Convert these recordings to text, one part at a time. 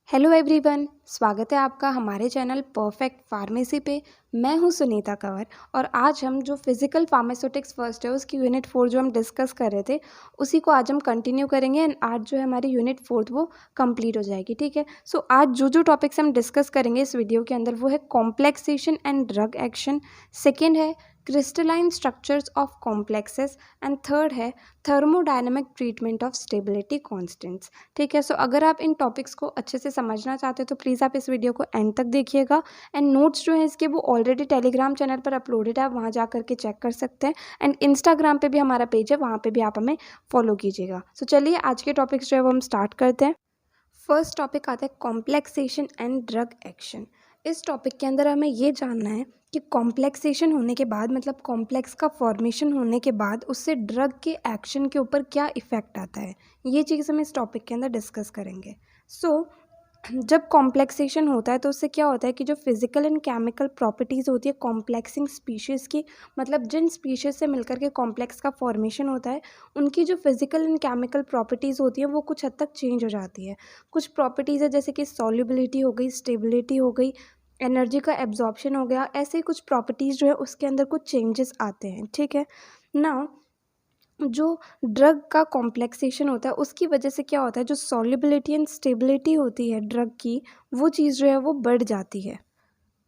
Hello everyone, स्वागत है आपका हमारे चैनल परफेक्ट फार्मेसी पे। मैं हूं सुनीता कंवर और आज हम जो फिजिकल फार्मास्यूटिक्स फर्स्ट है उसकी यूनिट 4 जो हम डिस्कस कर रहे थे उसी को आज हम कंटिन्यू करेंगे एंड आज जो है हमारी यूनिट 4 वो कंप्लीट हो जाएगी। ठीक है, सो आज जो टॉपिक्स हम डिस्कस करेंगे इस वीडियो के अंदर वो है complexation and drug action, second है crystalline structures of complexes and third है thermodynamic treatment of stability constants. ठीक है, सो अगर आप इन टॉपिक्स को अच्छे से समझना चाहते हो तो प्लीज़ आप इस वीडियो को एंड तक देखिएगा एंड नोट्स जो है इसके वो ऑलरेडी टेलीग्राम चैनल पर अपलोडेड है, आप वहाँ जा करके चेक कर सकते हैं एंड इंस्टाग्राम पे भी हमारा पेज है, वहाँ पे भी आप हमें फॉलो कीजिएगा। सो चलिए आज के टॉपिक्स जो है वो हम स्टार्ट करते हैं। फर्स्ट टॉपिक आता है कॉम्प्लेक्सेशन एंड ड्रग एक्शन। इस टॉपिक के अंदर हमें ये जानना है कि कॉम्प्लेक्सेशन होने के बाद मतलब कॉम्प्लेक्स का फॉर्मेशन होने के बाद उससे ड्रग के एक्शन के ऊपर क्या इफ़ेक्ट आता है, ये चीज़ हम इस टॉपिक के अंदर डिस्कस करेंगे। जब कॉम्प्लेक्सेशन होता है तो उससे क्या होता है कि जो फिजिकल एंड केमिकल प्रॉपर्टीज़ होती है कॉम्प्लेक्सिंग स्पीशीज़ की, मतलब जिन स्पीशीज़ से मिलकर के कॉम्प्लेक्स का फॉर्मेशन होता है उनकी जो फिजिकल एंड केमिकल प्रॉपर्टीज़ होती है वो कुछ हद तक चेंज हो जाती है। कुछ प्रॉपर्टीज़ है जैसे कि सॉल्युबिलिटी हो गई, स्टेबिलिटी हो गई, एनर्जी का एब्जॉर्प्शन हो गया, ऐसे ही कुछ प्रॉपर्टीज़ जो है उसके अंदर कुछ चेंजेस आते हैं। ठीक है, नाउ जो ड्रग का कॉम्प्लेक्सेशन होता है उसकी वजह से क्या होता है, जो सॉल्युबिलिटी एंड स्टेबिलिटी होती है ड्रग की वो चीज़ जो है वो बढ़ जाती है।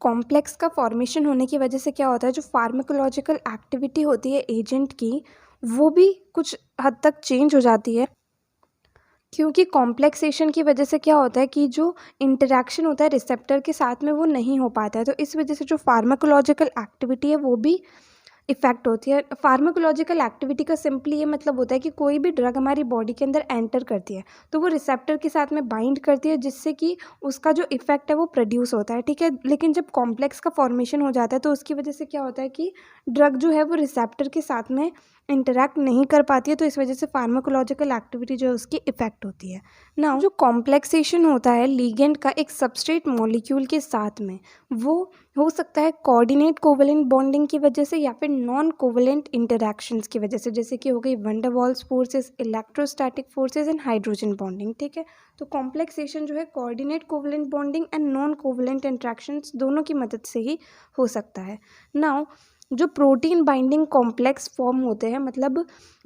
कॉम्प्लेक्स का फॉर्मेशन होने की वजह से क्या होता है, जो फार्माकोलॉजिकल एक्टिविटी होती है एजेंट की वो भी कुछ हद तक चेंज हो जाती है, क्योंकि कॉम्प्लेक्सेशन की वजह से क्या होता है कि जो इंटरेक्शन होता है रिसेप्टर के साथ में वो नहीं हो पाता है, तो इस वजह से जो फार्माकोलॉजिकल एक्टिविटी है वो भी इफ़ेक्ट होती है। फार्माकोलॉजिकल एक्टिविटी का सिंपली ये मतलब होता है कि कोई भी ड्रग हमारी बॉडी के अंदर एंटर करती है तो वो रिसेप्टर के साथ में बाइंड करती है जिससे कि उसका जो इफ़ेक्ट है वो प्रोड्यूस होता है। ठीक है, लेकिन जब कॉम्प्लेक्स का फॉर्मेशन हो जाता है तो उसकी वजह से क्या होता है कि ड्रग जो है वो रिसेप्टर के साथ में इंटरैक्ट नहीं कर पाती है, तो इस वजह से फार्माकोलॉजिकल एक्टिविटी जो है उसकी इफ़ेक्ट होती है। नाउ जो कॉम्प्लेक्सेशन होता है लिगेंड का एक सबस्ट्रेट मॉलिक्यूल के साथ में, वो हो सकता है कोऑर्डिनेट कोवेलेंट बॉन्डिंग की वजह से या फिर नॉन कोवेलेंट इंटरैक्शंस की वजह से, जैसे कि हो गई wonder walls forces, electrostatic forces and hydrogen bonding. ठीक है, तो कॉम्प्लेक्सेशन जो है coordinate covalent bonding and non covalent interactions दोनों की मदद से ही हो सकता है। नाउ जो प्रोटीन बाइंडिंग कॉम्प्लेक्स फॉर्म होते हैं, मतलब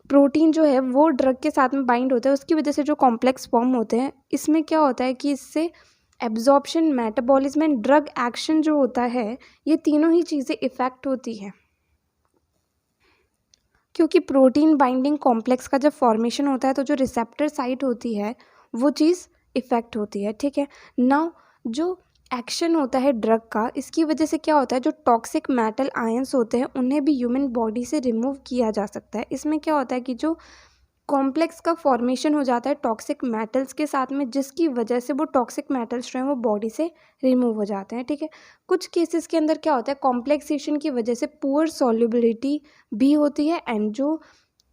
प्रोटीन जो है वो ड्रग के साथ में बाइंड होता है उसकी वजह से जो कॉम्प्लेक्स फॉर्म होते हैं, इसमें क्या होता है कि इससे absorption, metabolism and drug action जो होता है ये तीनों ही चीज़ें इफ़ेक्ट होती हैं, क्योंकि प्रोटीन बाइंडिंग कॉम्प्लेक्स का जब फॉर्मेशन होता है तो जो रिसेप्टर साइट होती है वो चीज़ इफ़ेक्ट होती है। ठीक है, नाउ जो एक्शन होता है ड्रग का, इसकी वजह से क्या होता है, जो टॉक्सिक मेटल आयंस होते हैं उन्हें भी ह्यूमन बॉडी से रिमूव किया जा सकता है। इसमें क्या होता है कि जो कॉम्प्लेक्स का फॉर्मेशन हो जाता है टॉक्सिक मेटल्स के साथ में, जिसकी वजह से वो टॉक्सिक मेटल्स जो हैं वो बॉडी से रिमूव हो जाते हैं। ठीक है, कुछ केसेस के अंदर क्या होता है, कॉम्प्लेक्सेशन की वजह से पुअर सॉल्युबिलिटी भी होती है एंड जो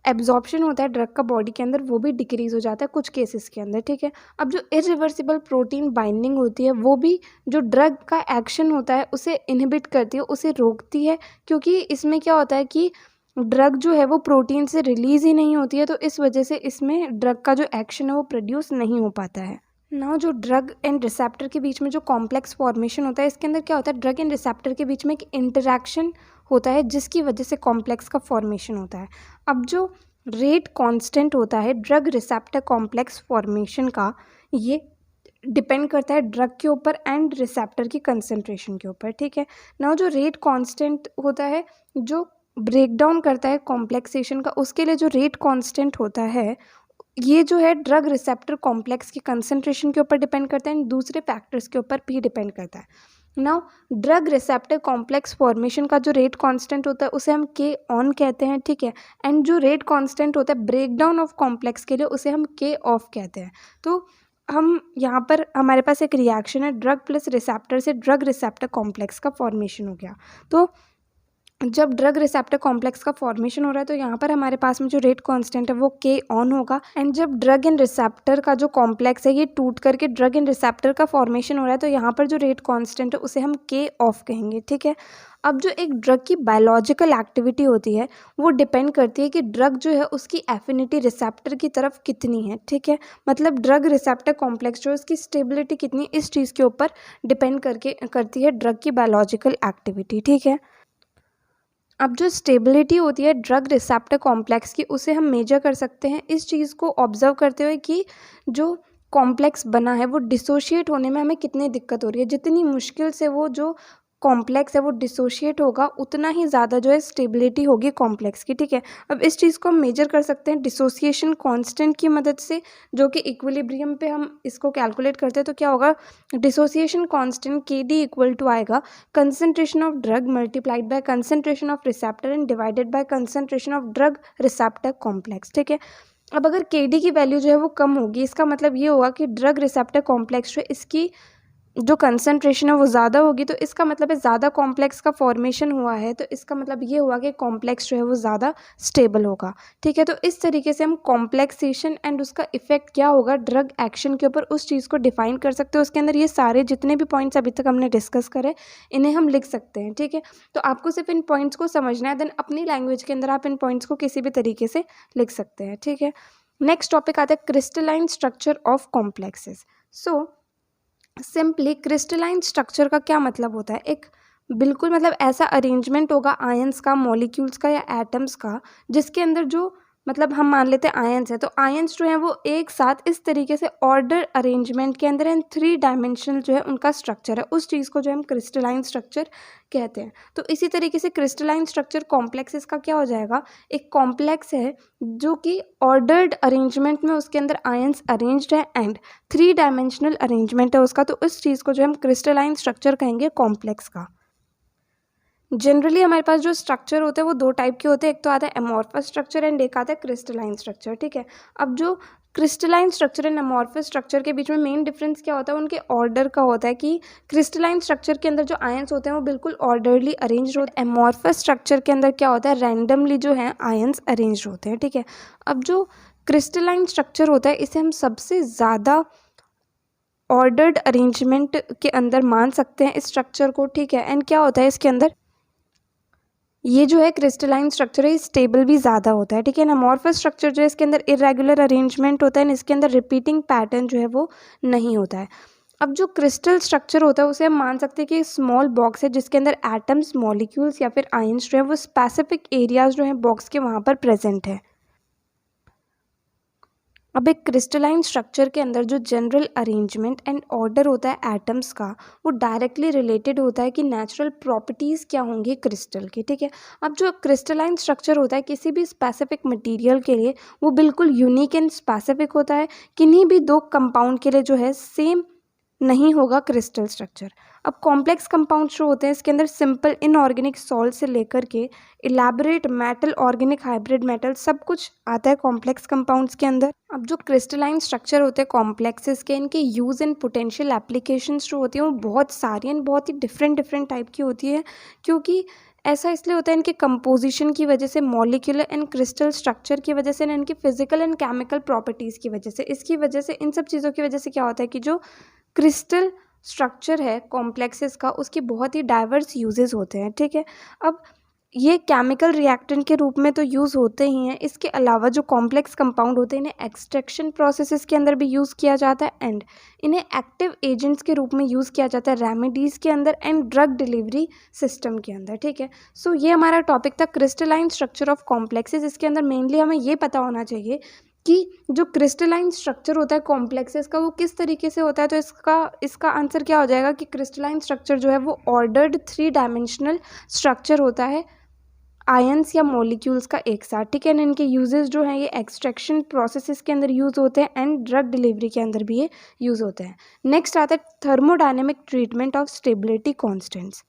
एब्जॉर्प्शन होता है ड्रग का बॉडी के अंदर वो भी डिक्रीज़ हो जाता है कुछ केसेस के अंदर। ठीक है, अब जो इरिवर्सिबल प्रोटीन बाइंडिंग होती है वो भी जो ड्रग का एक्शन होता है उसे इनहिबिट करती है, उसे रोकती है, क्योंकि इसमें क्या होता है कि ड्रग जो है वो प्रोटीन से रिलीज़ ही नहीं होती है, तो इस वजह से इसमें ड्रग का जो एक्शन है वो प्रोड्यूस नहीं हो पाता है। नाउ जो ड्रग एंड रिसेप्टर के बीच में जो कॉम्प्लेक्स फॉर्मेशन होता है, इसके अंदर क्या होता है, ड्रग एंड रिसेप्टर के बीच में एक इंटरैक्शन होता है जिसकी वजह से कॉम्प्लेक्स का फॉर्मेशन होता है। अब जो रेट कांस्टेंट होता है ड्रग रिसेप्टर कॉम्प्लेक्स फॉर्मेशन का, ये डिपेंड करता है ड्रग के ऊपर एंड रिसेप्टर की कंसंट्रेशन के ऊपर। ठीक है, नाउ जो रेट कांस्टेंट होता है जो ब्रेक डाउन करता है कॉम्प्लेक्सेशन का, उसके लिए जो रेट कांस्टेंट होता है ये जो है ड्रग रिसेप्टर कॉम्प्लेक्स की कंसंट्रेशन के ऊपर डिपेंड करता है एंड दूसरे फैक्टर्स के ऊपर भी डिपेंड करता है। Now drug receptor complex formation का जो रेट कांस्टेंट होता है उसे हम के ऑन कहते हैं। ठीक है, एंड जो रेट कांस्टेंट होता है ब्रेक डाउन ऑफ कॉम्प्लेक्स के लिए उसे हम के ऑफ कहते हैं। तो हम यहाँ पर हमारे पास एक रिएक्शन है ड्रग प्लस रिसेप्टर से ड्रग रिसेप्टर कॉम्प्लेक्स का फॉर्मेशन हो गया। तो जब ड्रग रिसेप्टर कॉम्प्लेक्स का फॉर्मेशन हो रहा है तो यहाँ पर हमारे पास में जो रेट कांस्टेंट है वो के ऑन होगा एंड जब ड्रग एंड रिसेप्टर का जो कॉम्प्लेक्स है ये टूट करके ड्रग एंड रिसेप्टर का फॉर्मेशन हो रहा है तो यहाँ पर जो रेट कांस्टेंट है उसे हम के ऑफ कहेंगे। ठीक है, अब जो एक ड्रग की बायोलॉजिकल एक्टिविटी होती है वो डिपेंड करती है कि ड्रग जो है उसकी एफिनिटी रिसेप्टर की तरफ कितनी है, ठीक है। मतलब ड्रग रिसेप्टर कॉम्प्लेक्स जो है उसकी स्टेबिलिटी कितनी, इस चीज़ के ऊपर डिपेंड करती है ड्रग की बायोलॉजिकल एक्टिविटी, ठीक है। अब जो स्टेबिलिटी होती है ड्रग रिसेप्टर कॉम्प्लेक्स की, उसे हम मेजर कर सकते हैं इस चीज़ को ऑब्जर्व करते हुए कि जो कॉम्प्लेक्स बना है वो डिसोशिएट होने में हमें कितनी दिक्कत हो रही है। जितनी मुश्किल से वो जो कॉम्प्लेक्स है वो डिसोशिएट होगा उतना ही ज़्यादा जो है स्टेबिलिटी होगी कॉम्प्लेक्स की, ठीक है। अब इस चीज़ को हम मेजर कर सकते हैं डिसोसिएशन कांस्टेंट की मदद से, जो कि इक्विलिब्रियम पे हम इसको कैलकुलेट करते हैं। तो क्या होगा, dissociation constant KD equal to आएगा concentration of drug multiplied by concentration of receptor and divided by concentration of drug receptor complex, ठीक है। अब अगर KD की वैल्यू जो है वो कम होगी, इसका मतलब ये होगा कि ड्रग रिसेप्टर कॉम्प्लेक्स जो है इसकी जो कंसंट्रेशन है वो ज़्यादा होगी। तो इसका मतलब है ज़्यादा कॉम्प्लेक्स का फॉर्मेशन हुआ है, तो इसका मतलब ये हुआ कि कॉम्प्लेक्स जो है वो ज़्यादा स्टेबल होगा, ठीक है। तो इस तरीके से हम कॉम्प्लेक्सेशन एंड उसका इफेक्ट क्या होगा ड्रग एक्शन के ऊपर, उस चीज़ को डिफाइन कर सकते हैं। उसके अंदर ये सारे जितने भी पॉइंट्स अभी तक हमने डिस्कस करे इन्हें हम लिख सकते हैं, ठीक है। तो आपको सिर्फ इन पॉइंट्स को समझना है, देन अपनी लैंग्वेज के अंदर आप इन पॉइंट्स को किसी भी तरीके से लिख सकते हैं, ठीक है। नेक्स्ट टॉपिक आता है crystalline structure of complexes. So simply crystalline structure का क्या मतलब होता है, एक बिल्कुल मतलब ऐसा अरेंजमेंट होगा आयंस का, मॉलिक्यूल्स का या एटम्स का, जिसके अंदर जो मतलब हम मान लेते हैं आयंस है, तो आयंस जो है वो एक साथ इस तरीके से ऑर्डर अरेंजमेंट के अंदर एंड 3 डायमेंशनल जो है उनका स्ट्रक्चर है, उस चीज़ को जो हम क्रिस्टलाइन स्ट्रक्चर कहते हैं। तो इसी तरीके से क्रिस्टलाइन स्ट्रक्चर कॉम्प्लेक्सेस का क्या हो जाएगा, एक कॉम्प्लेक्स है जो कि ऑर्डर्ड अरेंजमेंट में उसके अंदर आयंस अरेंज्ड है एंड 3 डायमेंशनल अरेंजमेंट है उसका, तो इस चीज़ को जो हम क्रिस्टलाइन स्ट्रक्चर कहेंगे कॉम्प्लेक्स का। जनरली हमारे पास जो स्ट्रक्चर होते हैं वो 2 टाइप के होते हैं, एक तो आता है अमॉर्फस स्ट्रक्चर एंड एक आता है क्रिस्टलाइन स्ट्रक्चर, ठीक है। अब जो crystalline structure and amorphous structure के बीच में मेन डिफरेंस क्या होता है, उनके ऑर्डर का होता है कि क्रिस्टलाइन स्ट्रक्चर के अंदर जो आयंस होते हैं वो बिल्कुल ऑर्डरली अरेंज होते हैं। अमॉर्फस स्ट्रक्चर के अंदर क्या होता है, रैंडमली जो है आयंस अरेंज होते हैं, ठीक है। अब जो क्रिस्टलाइन स्ट्रक्चर होता है इसे हम सबसे ज़्यादा ऑर्डर्ड अरेंजमेंट के अंदर मान सकते हैं इस स्ट्रक्चर को, ठीक है। एंड क्या होता है इसके अंदर, ये जो है क्रिस्टलाइन स्ट्रक्चर है स्टेबल भी ज़्यादा होता है, ठीक है ना। अमॉर्फस स्ट्रक्चर जो है इसके अंदर इरेगुलर अरेंजमेंट होता है, इसके अंदर रिपीटिंग पैटर्न जो है वो नहीं होता है। अब जो क्रिस्टल स्ट्रक्चर होता है उसे हम मान सकते हैं कि स्मॉल बॉक्स है जिसके अंदर एटम्स, मॉलिक्यूल्स या फिर आयंस जो है वो स्पेसिफिक एरियाज जो है बॉक्स के वहाँ पर प्रेजेंट है। अब एक क्रिस्टलाइन स्ट्रक्चर के अंदर जो जनरल अरेंजमेंट एंड ऑर्डर होता है एटम्स का, वो डायरेक्टली रिलेटेड होता है कि नेचुरल प्रॉपर्टीज़ क्या होंगी क्रिस्टल की, ठीक है। अब जो क्रिस्टलाइन स्ट्रक्चर होता है किसी भी स्पेसिफिक मटेरियल के लिए वो बिल्कुल यूनिक एंड स्पेसिफिक होता है, किन्हीं भी 2 कंपाउंड के लिए जो है सेम नहीं होगा क्रिस्टल स्ट्रक्चर। अब कॉम्प्लेक्स कंपाउंड्स जो होते हैं इसके अंदर सिंपल इनऑर्गेनिक सॉल्ट से लेकर के elaborate metal, organic, hybrid metal सब कुछ आता है कॉम्प्लेक्स कंपाउंड्स के अंदर। अब जो क्रिस्टलाइन स्ट्रक्चर होते हैं कॉम्प्लेक्सेस के, इनके यूज़ एंड पोटेंशियल एप्लीकेशंस जो होती हैं वो बहुत सारी एंड बहुत ही डिफरेंट टाइप की होती है, क्योंकि ऐसा इसलिए होता है इनके कंपोजिशन की वजह से, मॉलिक्यूलर एंड क्रिस्टल स्ट्रक्चर की वजह से, इनकी फिजिकल एंड केमिकल प्रॉपर्टीज़ की वजह से, इसकी वजह से, इन सब चीज़ों की वजह से क्या होता है कि जो क्रिस्टल स्ट्रक्चर है कॉम्प्लेक्सेस का उसके बहुत ही डाइवर्स यूजेस होते हैं, ठीक है। अब ये केमिकल रिएक्टेंट के रूप में तो यूज़ होते ही हैं, इसके अलावा जो कॉम्प्लेक्स कंपाउंड होते हैं इन्हें एक्सट्रैक्शन प्रोसेसेस के अंदर भी यूज़ किया जाता है एंड इन्हें एक्टिव एजेंट्स के रूप में यूज़ किया जाता है रेमेडीज़ के अंदर एंड ड्रग डिलीवरी सिस्टम के अंदर, ठीक है। सो ये हमारा टॉपिक था क्रिस्टलाइन स्ट्रक्चर ऑफ कॉम्प्लेक्सेस। इसके अंदर मेनली हमें ये पता होना चाहिए कि जो क्रिस्टलाइन स्ट्रक्चर होता है कॉम्प्लेक्सेस का वो किस तरीके से होता है। तो इसका आंसर क्या हो जाएगा कि क्रिस्टलाइन स्ट्रक्चर जो है वो ऑर्डर्ड 3 डायमेंशनल स्ट्रक्चर होता है आयंस या मॉलिक्यूल्स का एक साथ, ठीक है। इनके यूजेस जो हैं ये एक्सट्रैक्शन प्रोसेसेस के अंदर यूज़ होते हैं एंड ड्रग डिलीवरी के अंदर भी ये यूज़ होते हैं। नेक्स्ट आता है thermodynamic treatment of stability constants.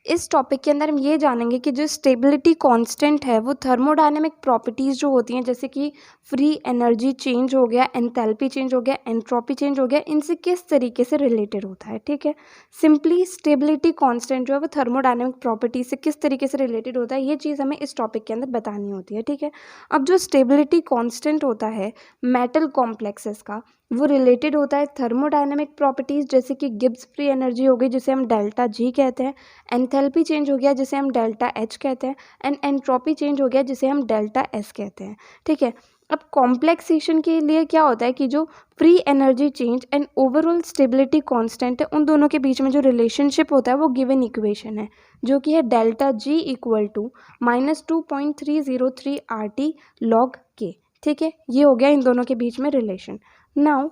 इस टॉपिक के अंदर हम ये जानेंगे कि जो स्टेबिलिटी कांस्टेंट है वो थर्मोडायनेमिक प्रॉपर्टीज़ जो होती हैं, जैसे कि फ्री एनर्जी चेंज हो गया, एंथैल्पी चेंज हो गया, एंट्रोपी चेंज हो गया, इनसे किस तरीके से रिलेटेड होता है। ठीक है, सिंपली स्टेबिलिटी कांस्टेंट जो है वो थर्मोडायनेमिक प्रॉपर्टी से किस तरीके से रिलेटेड होता है, ये चीज़ हमें इस टॉपिक के अंदर बतानी होती है। ठीक है, अब जो स्टेबिलिटी कांस्टेंट होता है मेटल कॉम्प्लेक्सेस का, वो रिलेटेड होता है थर्मोडायनेमिक प्रॉपर्टीज़, जैसे कि गिब्स फ्री एनर्जी हो गई जिसे हम डेल्टा जी कहते हैं, एंथैल्पी चेंज हो गया जिसे हम डेल्टा एच कहते हैं, एंड एंट्रोपी चेंज हो गया जिसे हम डेल्टा एस कहते हैं। ठीक है, अब कॉम्प्लेक्सेशन के लिए क्या होता है कि जो free energy change and overall stability constant है, उन दोनों के बीच में जो रिलेशनशिप होता है वो गिवन इक्वेशन है, जो कि है delta G equal to -2.303 RT log K। ठीक है, ये हो गया इन दोनों के बीच में रिलेशन। नाउ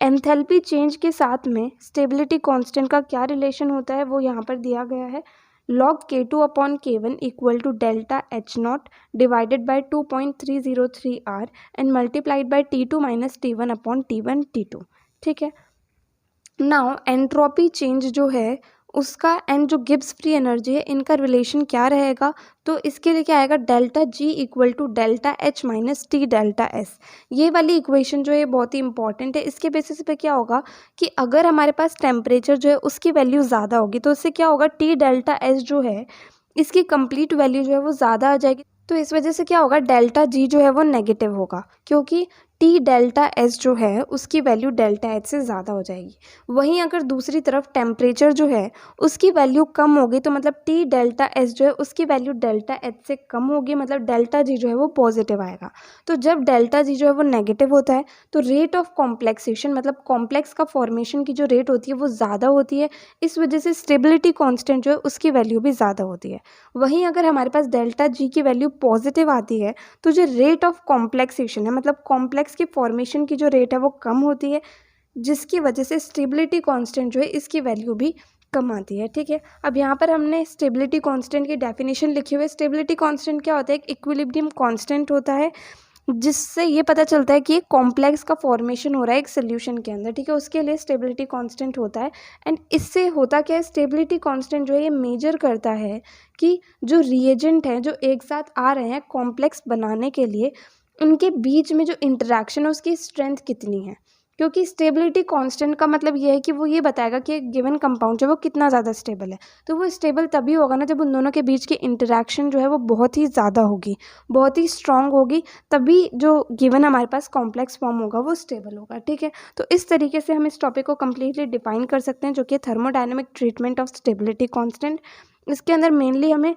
एंथैल्पी चेंज के साथ में स्टेबिलिटी कांस्टेंट का क्या रिलेशन होता है वो यहाँ पर दिया गया है। log K2/K1 equal to delta H not divided by 2.303 R and multiplied by T2 minus T1/T1 T2। ठीक है, नाउ एंट्रोपी चेंज जो है उसका एंड जो गिब्स फ्री एनर्जी है, इनका रिलेशन क्या रहेगा, तो इसके लिए क्या आएगा, delta G equal to delta H minus T delta S. ये वाली इक्वेशन जो है बहुत ही इंपॉर्टेंट है। इसके बेसिस पे क्या होगा कि अगर हमारे पास टेम्परेचर जो है उसकी वैल्यू ज़्यादा होगी तो इससे क्या होगा, टी डेल्टा एस जो है इसकी कंप्लीट वैल्यू जो है वो ज़्यादा आ जाएगी। तो इस वजह से क्या होगा, डेल्टा जी जो है वो नेगेटिव होगा, क्योंकि टी डेल्टा एस जो है उसकी वैल्यू डेल्टा एच से ज़्यादा हो जाएगी। वहीं अगर दूसरी तरफ टेम्परेचर जो है उसकी वैल्यू कम होगी, तो मतलब टी डेल्टा एस जो है उसकी वैल्यू डेल्टा एच से कम होगी, मतलब डेल्टा जी जो है वो पॉजिटिव आएगा। तो जब डेल्टा जी जो है वो नेगेटिव होता है तो रेट ऑफ कॉम्प्लेक्सेशन, मतलब कॉम्प्लेक्स का फॉर्मेशन की जो रेट होती है वो ज़्यादा होती है। इस वजह से स्टेबिलिटी कॉन्स्टेंट जो है उसकी वैल्यू भी ज़्यादा होती है। वहीं अगर हमारे पास डेल्टा जी की वैल्यू पॉजिटिव आती है तो जो रेट ऑफ कॉम्प्लेक्सेशन है, मतलब कॉम्प्लेक्स की फॉर्मेशन की जो रेट है वो कम होती है, जिसकी वजह से स्टेबिलिटी कांस्टेंट जो है इसकी वैल्यू भी कम आती है। ठीक है, अब यहाँ पर हमने स्टेबिलिटी कांस्टेंट की डेफिनेशन लिखी हुई है। स्टेबिलिटी कांस्टेंट क्या होता है, एक इक्विलिब्रियम कांस्टेंट होता है, जिससे ये पता चलता है कि एक कॉम्प्लेक्स का फॉर्मेशन हो रहा है एक सोल्यूशन के अंदर। ठीक है, उसके लिए स्टेबिलिटी कांस्टेंट होता है। एंड इससे होता क्या है, स्टेबिलिटी कांस्टेंट जो है ये मेजर करता है कि जो रिएजेंट हैं जो एक साथ आ रहे हैं कॉम्प्लेक्स बनाने के लिए, उनके बीच में जो इंटरेक्शन है उसकी स्ट्रेंथ कितनी है। क्योंकि स्टेबिलिटी कांस्टेंट का मतलब ये है कि वो ये बताएगा कि एक गिवन कंपाउंड जो है वो कितना ज़्यादा स्टेबल है। तो वो स्टेबल तभी होगा ना जब उन दोनों के बीच की इंटरेक्शन जो है वो बहुत ही ज़्यादा होगी, बहुत ही स्ट्रांग होगी, तभी जो गिवन हमारे पास कॉम्प्लेक्स फॉर्म होगा वो स्टेबल होगा। ठीक है, तो इस तरीके से हम इस टॉपिक को कम्प्लीटली डिफाइन कर सकते हैं, जो कि thermodynamic treatment of stability constant. इसके अंदर मेनली हमें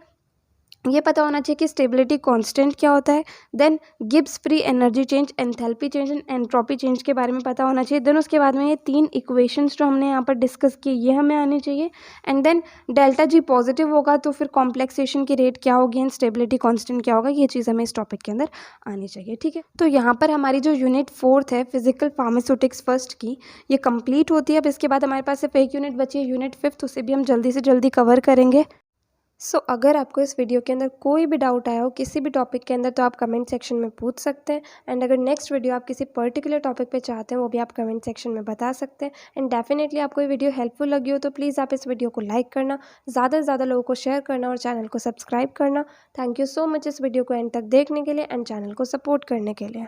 ये पता होना चाहिए कि स्टेबिलिटी कांस्टेंट क्या होता है, then Gibbs free energy change, enthalpy change and entropy change के बारे में पता होना चाहिए। देन उसके बाद में ये तीन इक्वेशंस जो हमने यहाँ पर डिस्कस किए ये हमें आनी चाहिए। And then delta G positive होगा तो फिर कॉम्प्लेक्सेशन की रेट क्या होगी एंड स्टेबिलिटी कांस्टेंट क्या होगा, ये चीज़ हमें इस टॉपिक के अंदर आनी चाहिए। ठीक है, तो यहाँ पर हमारी जो यूनिट 4 है फिजिकल फार्मास्यूटिक्स फर्स्ट की, ये कंप्लीट होती है। अब इसके बाद हमारे पास सिर्फ एक यूनिट बची है, यूनिट 5, उसे भी हम जल्दी से जल्दी कवर करेंगे। अगर आपको इस वीडियो के अंदर कोई भी डाउट आया हो किसी भी टॉपिक के अंदर तो आप कमेंट सेक्शन में पूछ सकते हैं। एंड अगर नेक्स्ट वीडियो आप किसी पर्टिकुलर टॉपिक पे चाहते हैं वो भी आप कमेंट सेक्शन में बता सकते हैं। एंड डेफिनेटली आपको ये वीडियो हेल्पफुल लगी हो तो प्लीज़ आप इस वीडियो को लाइक करना, ज़्यादा से ज़्यादा लोगों को शेयर करना और चैनल को सब्सक्राइब करना। थैंक यू सो मच इस वीडियो को एंड तक देखने के लिए एंड चैनल को सपोर्ट करने के लिए।